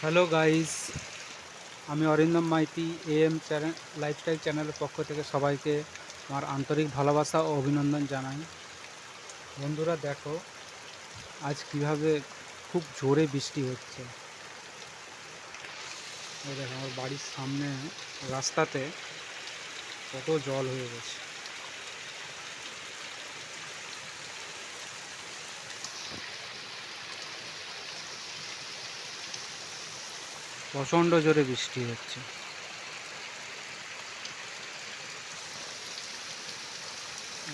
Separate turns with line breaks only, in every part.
Hello guys, আমি Arindam Maity AM channel lifestyle চ্যানেলের পক্ষ থেকে সবাইকে আমার আন্তরিক ভালোবাসা ও অভিনন্দন জানাই। বন্ধুরা দেখো, আজ কিভাবে খুব জোরে বৃষ্টি হচ্ছে। এই দেখো আমার বাড়ির সামনে রাস্তাতে কত জল হয়ে গেছে। প্রচণ্ড জোরে বৃষ্টি হচ্ছে।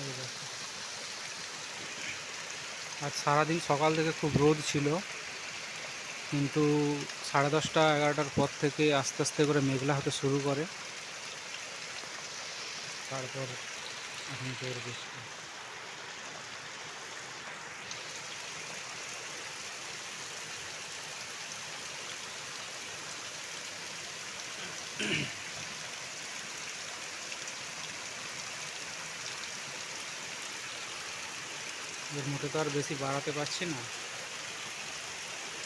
এই দেখো, আজ সারাদিন সকাল থেকে খুব রোদ ছিল, কিন্তু 10:30 11টার পর থেকে আস্তে আস্তে করে মেঘলা হতে শুরু করে, তারপর এখন জোর বৃষ্টি। এর মধ্যে তো আর বেশি বাড়াতে পারছি না।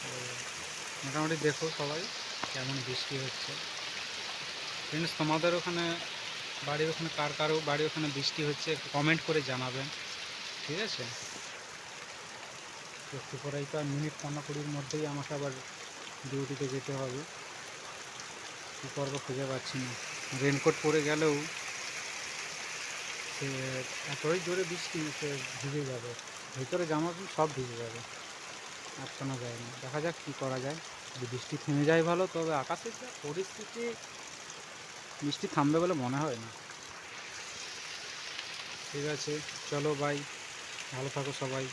তো মোটামুটি দেখো সবাই কেমন বৃষ্টি হচ্ছে। ফ্রেন্ডস, তোমাদের ওখানে বাড়ির ওখানে কারো বাড়ির ওখানে বৃষ্টি হচ্ছে একটু কমেন্ট করে জানাবেন, ঠিক আছে? একটু পরেই তো আর মিনিট 15-20-র মধ্যেই আমাকে আবার ডিউটিতে যেতে হবে। কী করবো খুঁজে পাচ্ছি না। রেনকোট পরে গেলেও সে এতই জোরে বৃষ্টি, সে ভিজে যাবে, ভিতরে জামা সব ভিজে যাবে, আটকানো যায় না। দেখা যাক কী করা যায়। যদি বৃষ্টি থেমে যায় ভালো, তবে আকাশের যা পরিস্থিতি, বৃষ্টি থামবে বলে মনে হয় না। ঠিক আছে, চলো বাই, ভালো থাকো সবাই।